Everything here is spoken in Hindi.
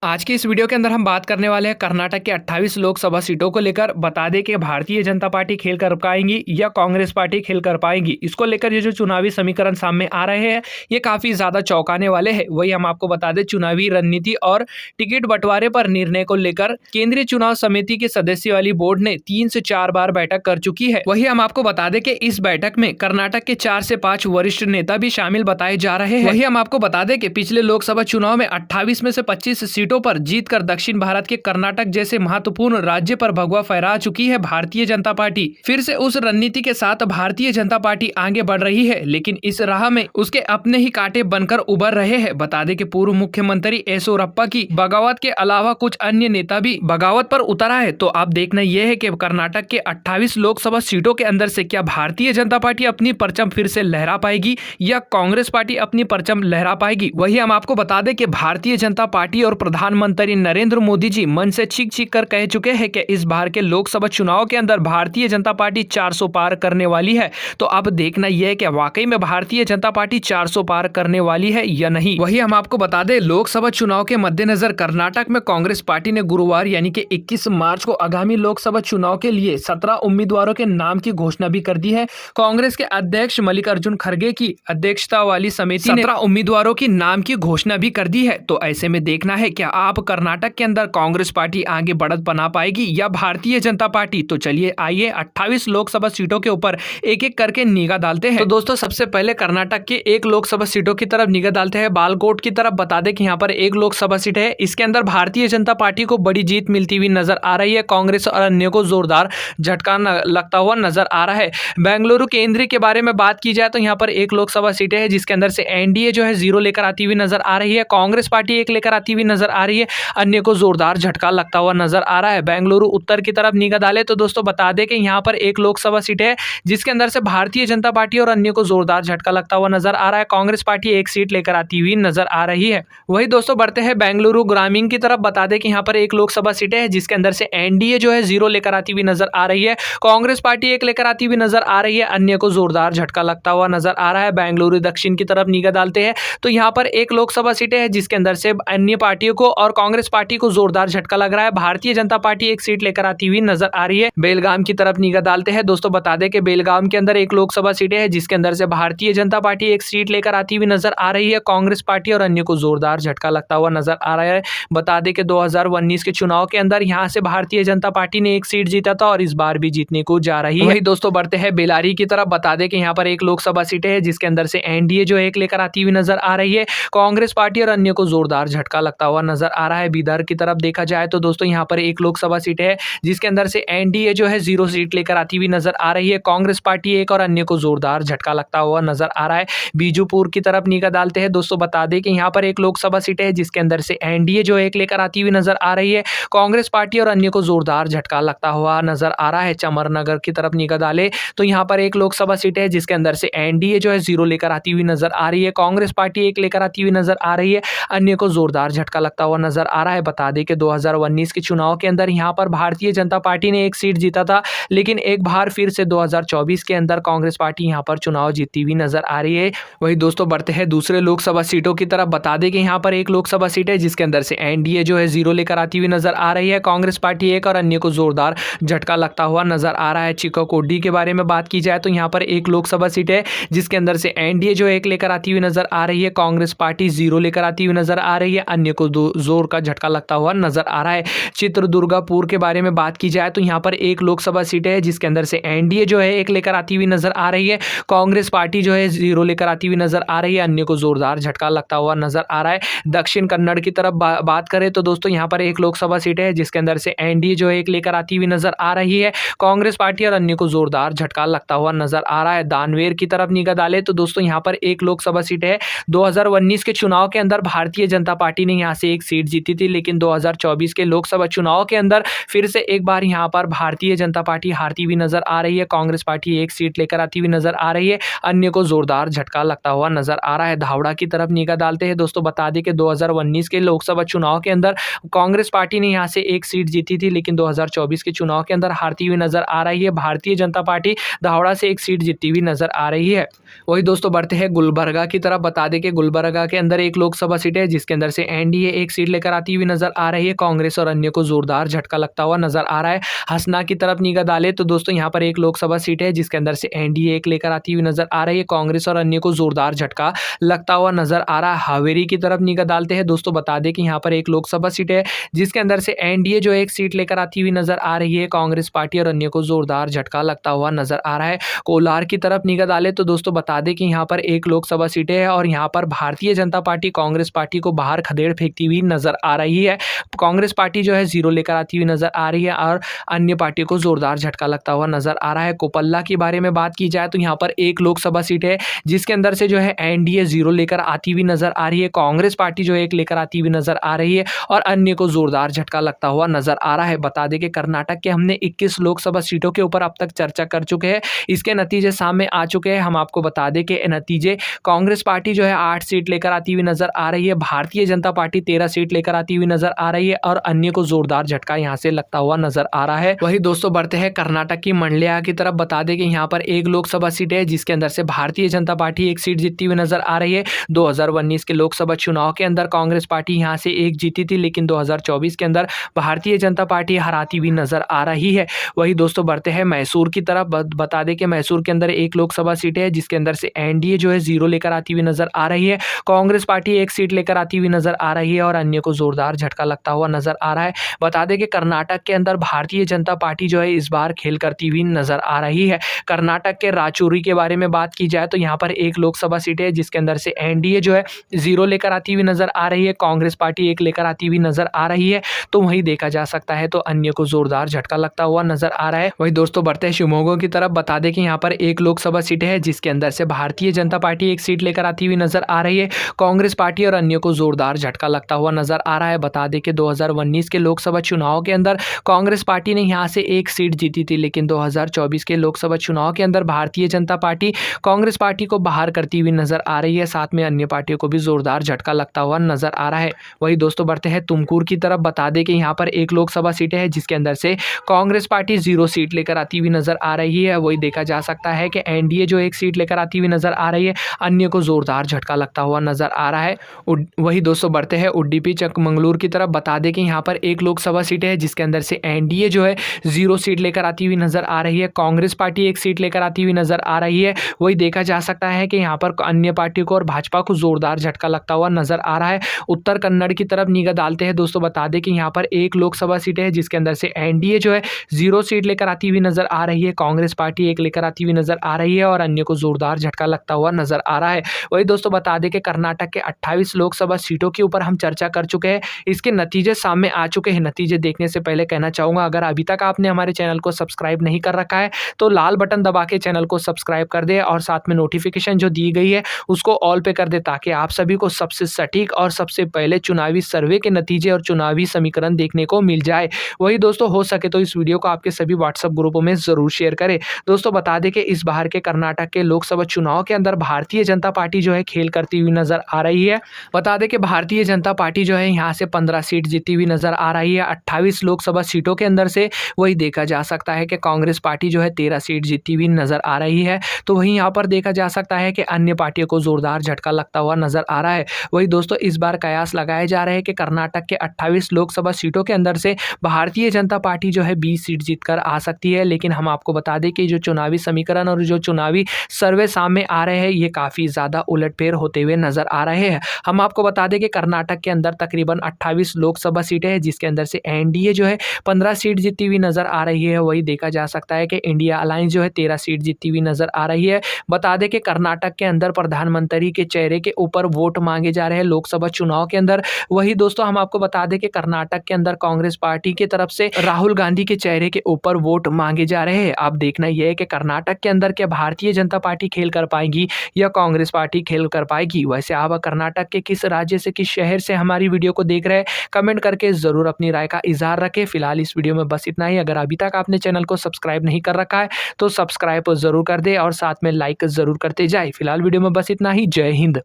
आज की इस वीडियो के अंदर हम बात करने वाले हैं कर्नाटक के 28 लोकसभा सीटों को लेकर। बता दें कि भारतीय जनता पार्टी खेल कर पाएंगी या कांग्रेस पार्टी खेल कर पाएंगी। इसको लेकर ये जो चुनावी समीकरण सामने आ रहे हैं ये काफी ज्यादा चौंकाने वाले हैं। वही हम आपको बता दें, चुनावी रणनीति और टिकट बंटवारे पर निर्णय को लेकर केंद्रीय चुनाव समिति के सदस्य वाली बोर्ड ने 3 से 4 बार बैठक कर चुकी है। वही हम आपको बता दें कि इस बैठक में कर्नाटक के 4 से 5 वरिष्ठ नेता भी शामिल बताए जा रहे हैं। वही हम आपको बता दें कि पिछले लोकसभा चुनाव में 28 में से 25 सीटों पर जीतकर दक्षिण भारत के कर्नाटक जैसे महत्वपूर्ण राज्य पर भगवा फहरा चुकी है भारतीय जनता पार्टी। फिर से उस रणनीति के साथ भारतीय जनता पार्टी आगे बढ़ रही है, लेकिन इस राह में उसके अपने ही कांटे बनकर उभर रहे हैं। बता दें कि पूर्व मुख्यमंत्री येदियुरप्पा की बगावत के अलावा कुछ अन्य नेता भी बगावत पर उतरा है। तो अब देखना यह है कि कर्नाटक के 28 लोकसभा सीटों के अंदर से क्या भारतीय जनता पार्टी अपनी परचम फिर से लहरा पाएगी या कांग्रेस पार्टी अपनी परचम लहरा पाएगी। वही हम आपको बता दें कि भारतीय जनता पार्टी और प्रधानमंत्री नरेंद्र मोदी जी मन से चीख चीख कर कह चुके हैं कि इस बार के लोकसभा चुनाव के अंदर भारतीय जनता पार्टी 400 पार करने वाली है। तो अब देखना यह है कि वाकई में भारतीय जनता पार्टी 400 पार करने वाली है या नहीं। वही हम आपको बता दें, लोकसभा चुनाव के मद्देनजर कर्नाटक में कांग्रेस पार्टी ने गुरुवार यानी कि 21 मार्च को आगामी लोकसभा चुनाव के लिए 17 उम्मीदवारों के नाम की घोषणा भी कर दी है। कांग्रेस के अध्यक्ष मल्लिकार्जुन खड़गे की अध्यक्षता वाली समिति ने 17 उम्मीदवारों की नाम की घोषणा भी कर दी है। तो ऐसे में देखना है क्या आप कर्नाटक के अंदर कांग्रेस पार्टी आगे बढ़त बना पाएगी या भारतीय जनता पार्टी। तो चलिए आइए 28 लोकसभा सीटों के ऊपर एक एक करके निगाह डालते हैं। तो दोस्तों सबसे पहले कर्नाटक के एक लोकसभा सीटों की तरफ निगाह डालते हैं। बालाकोट की तरफ बता दें कि यहाँ पर एक लोकसभा सीट है, इसके अंदर भारतीय जनता पार्टी को बड़ी जीत मिलती हुई नजर आ रही है। कांग्रेस और अन्य को जोरदार झटका लगता हुआ नजर आ रहा है। बेंगलुरु केंद्रीय के बारे में बात की जाए तो यहाँ पर एक लोकसभा सीट है जिसके अंदर से एनडीए जो है 0 लेकर आती हुई नजर आ रही है। कांग्रेस पार्टी 1 लेकर आती हुई नजर आ रही है, अन्य को जोरदार झटका लगता हुआ नजर आ रहा है। बेंगलुरु उत्तर की तरफ निगाह डाले तो दोस्तों बता दें कि यहाँ पर एक लोकसभा सीट है जिसके अंदर से भारतीय जनता पार्टी और अन्य को जोरदार झटका लगता हुआ नजर आ रहा है। कांग्रेस पार्टी 1 सीट लेकर आती हुई नजर आ रही है। वही दोस्तों बढ़ते हैं बेंगलुरु ग्रामीण की तरफ। बता दें कि यहाँ पर एक लोकसभा सीट है जिसके अंदर से एनडीए जो है 0 लेकर आती हुई नजर आ रही है। कांग्रेस पार्टी 1 लेकर आती हुई नजर आ रही है, अन्य को जोरदार झटका लगता हुआ नजर आ रहा है। बेंगलुरु दक्षिण की तरफ निगाह डालते हैं तो यहाँ पर एक लोकसभा सीट है जिसके अंदर से अन्य पार्टियों को और कांग्रेस पार्टी को जोरदार झटका लग रहा है। भारतीय जनता पार्टी 1 सीट लेकर आती हुई नजर आ रही है। बेलगाम की तरफ निगाह डालते हैं। दोस्तों बता दें कि बेलगाम के अंदर एक लोकसभा सीट है जिसके अंदर से भारतीय जनता पार्टी 1 सीट लेकर आती हुई नजर आ रही है। कांग्रेस पार्टी और अन्य को जोरदार झटका लगता हुआ नजर आ रहा है। बता दें कि 2019 के चुनाव के अंदर यहां से भारतीय जनता पार्टी ने 1 सीट जीता था और इस बार भी जीतने को जा रही है। वही दोस्तों बढ़ते हैं बेलारी की तरफ। बता दें कि यहाँ पर एक लोकसभा सीट है जिसके अंदर से एनडीए जो 1 लेकर आती हुई नजर आ रही है। कांग्रेस पार्टी और अन्य को जोरदार झटका लगता हुआ नजर आ रहा है। बिदर की तरफ देखा जाए तो दोस्तों यहाँ पर एक लोकसभा सीट है जिसके अंदर से एनडीए जो है 0 सीट लेकर आती हुई नजर आ रही है। कांग्रेस पार्टी 1 और अन्य को जोरदार झटका लगता हुआ नजर आ रहा है। बीजूपुर की तरफ निगाह डालते हैं। दोस्तों बता दें कि यहाँ पर एक लोकसभा सीट है जिसके अंदर से एनडीए जो 1 लेकर आती हुई नजर आ रही है। कांग्रेस पार्टी और अन्य को जोरदार झटका लगता हुआ नजर आ रहा है। चमरनगर की तरफ निगाह डाले तो यहाँ पर एक लोकसभा सीट है जिसके अंदर से एनडीए जो है 0 लेकर आती हुई नजर आ रही है। कांग्रेस पार्टी 1 लेकर आती हुई नजर आ रही है, अन्य को जोरदार झटका लगता हुआ नजर आ रहा है। बता दें कि 2019 के चुनाव के अंदर यहाँ पर भारतीय जनता पार्टी ने 1 सीट जीता था, लेकिन एक बार फिर से 2024 के अंदर कांग्रेस पार्टी यहाँ पर चुनाव जीतती हुई नजर आ रही है। वही दोस्तों बढ़ते हैं दूसरे लोकसभा सीटों की तरफ। बता दें कि यहाँ पर एक लोकसभा सीट है जिसके अंदर से एनडीए जो है 0 लेकर आती हुई नजर आ रही है। कांग्रेस पार्टी 1 और अन्य को जोरदार झटका लगता हुआ नजर आ रहा है। चिकोकोडी के बारे में बात की जाए तो यहाँ पर एक लोकसभा सीट है जिसके अंदर से एनडीए जो 1 लेकर आती हुई नजर आ रही है। कांग्रेस पार्टी 0 लेकर आती हुई नजर आ रही है, अन्य को जोर का झटका लगता हुआ नजर आ रहा है। चित्रदुर्गापुर के बारे में बात की जाए तो यहाँ पर एक लोकसभा सीट है जिसके अंदर से एनडीए जो है 1 लेकर आती हुई नजर आ रही है। कांग्रेस पार्टी जो है 0 लेकर आती हुई नजर आ रही है, अन्य को जोरदार झटका लगता हुआ नजर आ रहा है। दक्षिण कन्नड़ की तरफ बात करें तो दोस्तों यहाँ पर एक लोकसभा सीट है जिसके अंदर से एनडीए जो है 1 लेकर आती हुई नजर आ रही है। कांग्रेस पार्टी और अन्य को जोरदार झटका लगता हुआ नजर आ रहा है। दानवेर की तरफ निगाह डाले तो दोस्तों यहाँ पर एक लोकसभा सीट है। 2019 के चुनाव के अंदर भारतीय जनता पार्टी ने यहाँ से 1 सीट जीती थी, लेकिन 2024 के लोकसभा चुनाव के अंदर फिर से एक बार यहाँ पर भारतीय जनता पार्टी हारती हुई नजर आ रही है। कांग्रेस पार्टी 1 सीट लेकर आती हुई नजर आ रही है, अन्य को जोरदार झटका लगता हुआ नजर आ रहा है। धावड़ा की तरफ निगाह डालते हैं। दोस्तों बता दें कि 2019 के लोकसभा चुनाव के अंदर कांग्रेस पार्टी ने यहाँ से 1 सीट जीती थी, लेकिन 2024 के चुनाव के अंदर हारती हुई नजर आ रही है। भारतीय जनता पार्टी धावड़ा से 1 सीट जीती हुई नजर आ रही है। वही दोस्तों बढ़ते हैं गुलबर्गा की तरफ। बता दें कि गुलबर्गा के अंदर एक लोकसभा सीट है जिसके अंदर से एनडीए एक सीट लेकर आती हुई नजर आ रही है, कांग्रेस और अन्य को जोरदार झटका लगता हुआ नजर आ रहा है। हसना की तरफ निगाह डालें तो दोस्तों यहाँ पर एक लोकसभा सीट है जिसके अंदर से एनडीए एक लेकर आती हुई नजर आ रही है, कांग्रेस और अन्य को जोरदार झटका लगता हुआ नजर आ रहा है। हावेरी की तरफ निगाह डालते हैं दोस्तों, बता दें कि यहाँ पर एक लोकसभा सीट है जिसके अंदर से एनडीए जो एक सीट लेकर आती हुई नजर आ रही है, कांग्रेस पार्टी और अन्य को जोरदार झटका लगता हुआ नजर आ रहा है। कोलार की तरफ निगाह डालें तो दोस्तों बता दें कि यहाँ पर एक लोकसभा सीट है और यहाँ पर भारतीय जनता पार्टी कांग्रेस पार्टी को बाहर खदेड़ फेंकती हुई नजर आ रही है। कांग्रेस पार्टी जो है 0 लेकर आती हुई नजर आ रही है और अन्य पार्टी को जोरदार झटका लगता हुआ नजर आ रहा है। कोपल्ला के बारे में बात की जाए तो यहाँ पर एक लोकसभा सीट है जिसके अंदर से जो है एनडीए 0 लेकर आती हुई नजर आ रही है, कांग्रेस पार्टी जो है 1 लेकर आती हुई नजर आ रही है और अन्य को जोरदार झटका लगता हुआ नजर आ रहा है। बता दें कि कर्नाटक के हमने 21 लोकसभा सीटों के ऊपर अब तक चर्चा कर चुके हैं, इसके नतीजे सामने आ चुके हैं। हम आपको बता दें कि नतीजे कांग्रेस पार्टी जो है 8 सीट लेकर आती हुई नजर आ रही है, भारतीय जनता पार्टी 13 सीट लेकर आती हुई नजर आ रही है और अन्य को जोरदार झटका यहां से लगता हुआ नजर आ रहा है। वही दोस्तों बढ़ते हैं कर्नाटक की मंडलिया की तरफ, बता दें कि यहां पर एक लोकसभा सीट है जिसके अंदर से भारतीय जनता पार्टी 1 सीट जीतती हुई नजर आ रही है। 2019 के लोकसभा चुनाव के अंदर कांग्रेस पार्टी यहां से 1 जीती थी, लेकिन 2024 के अंदर भारतीय जनता पार्टी हराती हुई नजर आ रही है। वही दोस्तों बढ़ते हैं मैसूर की तरफ, बता दें कि मैसूर के अंदर एक लोकसभा सीट है जिसके अंदर से एनडीए जो है 0 लेकर आती हुई नजर आ रही है, कांग्रेस पार्टी 1 सीट लेकर आती हुई नजर आ रही है और अन्य को जोरदार झटका लगता हुआ नजर आ रहा है। बता दें कि कर्नाटक के अंदर भारतीय जनता पार्टी जो है इस बार खेल करती हुई नजर आ रही है। कर्नाटक के राचूरी के बारे में बात की जाए तो यहाँ पर एक लोकसभा सीट है जिसके अंदर से एनडीए जो है 0 लेकर आती हुई नजर आ रही है, कांग्रेस पार्टी 1 लेकर आती हुई नजर आ रही है, तो वही देखा जा सकता है तो अन्य को जोरदार झटका लगता हुआ नजर आ रहा है। वही दोस्तों बढ़ते हैं शिवमोगा की तरफ, बता दें कि यहाँ पर एक लोकसभा सीट है जिसके अंदर से भारतीय जनता पार्टी 1 सीट लेकर आती हुई नजर आ रही है, कांग्रेस पार्टी और अन्य को जोरदार झटका लगता हुआ नजर आ रहा है। बता दें कि 2019 के लोकसभा चुनाव के अंदर कांग्रेस पार्टी ने यहाँ से 1 सीट जीती थी, लेकिन 2024 के लोकसभा चुनाव के अंदर भारतीय जनता पार्टी कांग्रेस पार्टी को बाहर करती हुई नजर आ रही है, साथ में अन्य पार्टियों को भी जोरदार झटका लगता हुआ नजर आ रहा है। वही दोस्तों बढ़ते हैं तुमकुर की तरफ, बता दें कि यहाँ पर एक लोकसभा सीट है जिसके अंदर से कांग्रेस पार्टी 0 सीट लेकर आती हुई नजर आ रही है। वही देखा जा सकता है कि एनडीए जो 1 सीट लेकर आती हुई नजर आ रही है, अन्य को जोरदार झटका लगता हुआ नजर आ रहा है। वही दोस्तों बढ़ते हैं उडुपी चिक्कमंगलुरु की तरफ, बता दें कि यहाँ पर एक लोकसभा सीट है जिसके अंदर से एनडीए जो है 0 सीट लेकर आती हुई नजर आ रही है, कांग्रेस पार्टी 1 सीट लेकर आती हुई नजर आ रही है। वही देखा जा सकता है कि यहाँ पर अन्य पार्टी को और भाजपा को जोरदार झटका लगता हुआ नजर आ रहा है। उत्तर कन्नड़ की तरफ निगाह डालते हैं दोस्तों, बता दें कि यहाँ पर एक लोकसभा सीट है जिसके अंदर से एनडीए जो है 0 सीट लेकर आती हुई नजर आ रही है, कांग्रेस पार्टी 1 लेकर आती हुई नजर आ रही है और अन्य को जोरदार झटका लगता हुआ नजर आ रहा है। वही दोस्तों बता दें कि कर्नाटक के 28 लोकसभा सीटों के ऊपर हम चर्चा कर चुके हैं, इसके नतीजे सामने आ चुके हैं। नतीजे देखने से पहले कहना चाहूंगा, अगर अभी तक आपने हमारे चैनल को सब्सक्राइब नहीं कर रखा है तो लाल बटन दबा के चैनल को सब्सक्राइब कर दे और साथ में नोटिफिकेशन जो दी गई है उसको ऑल पे कर दे, ताकि आप सभी को सबसे सटीक और सबसे पहले चुनावी सर्वे के नतीजे और चुनावी समीकरण देखने को मिल जाए। वही दोस्तों हो सके तो इस वीडियो को आपके सभी व्हाट्सएप ग्रुपों में जरूर शेयर करें। दोस्तों बता दें कि इस बार के कर्नाटक के लोकसभा चुनाव के अंदर भारतीय जनता पार्टी जो है खेल करती हुई नजर आ रही है। बता दें कि भारतीय जनता पार्टी जो है यहाँ से 15 सीट जीती हुई नजर आ रही है 28 लोकसभा सीटों के अंदर से। वही देखा जा सकता है कि कांग्रेस पार्टी जो है 13 सीट जीती हुई नजर आ रही है, तो वहीं यहाँ पर देखा जा सकता है कि अन्य पार्टियों को जोरदार झटका लगता हुआ नजर आ रहा है। वही दोस्तों इस बार कयास लगाए जा रहे हैं कि कर्नाटक के 28 लोकसभा सीटों के अंदर से भारतीय जनता पार्टी जो है 20 सीट जीतकर आ सकती है, लेकिन हम आपको बता दें कि जो चुनावी समीकरण और जो चुनावी सर्वे सामने आ रहे हैं ये काफ़ी ज़्यादा उलटफेर होते हुए नजर आ रहे हैं। हम आपको बता दें कि कर्नाटक के अंदर तकरीबन 28 लोकसभा सीटें हैं जिसके अंदर से एनडीए जो है 15 सीट जीती हुई नजर आ रही है। वही देखा जा सकता है कि इंडिया अलायंस जो है 13 सीट जीती हुई नजर आ रही है। बता दें कि कर्नाटक के अंदर प्रधानमंत्री के चेहरे के ऊपर वोट मांगे जा रहे हैं लोकसभा चुनाव के अंदर। वही दोस्तों हम आपको बता दें कि कर्नाटक के अंदर कांग्रेस पार्टी की तरफ से राहुल गांधी के चेहरे के ऊपर वोट मांगे जा रहे हैं। अब देखना यह है कि कर्नाटक के अंदर क्या भारतीय जनता पार्टी खेल कर पाएगी या कांग्रेस पार्टी खेल कर पाएगी। वैसे आप कर्नाटक के किस राज्य से, किस शहर से हमारी वीडियो को देख रहे हैं, कमेंट करके जरूर अपनी राय का इजहार रखें। फिलहाल इस वीडियो में बस इतना ही। अगर अभी तक आपने चैनल को सब्सक्राइब नहीं कर रखा है तो सब्सक्राइब जरूर कर दे और साथ में लाइक जरूर करते जाए। फिलहाल वीडियो में बस इतना ही। जय हिंद।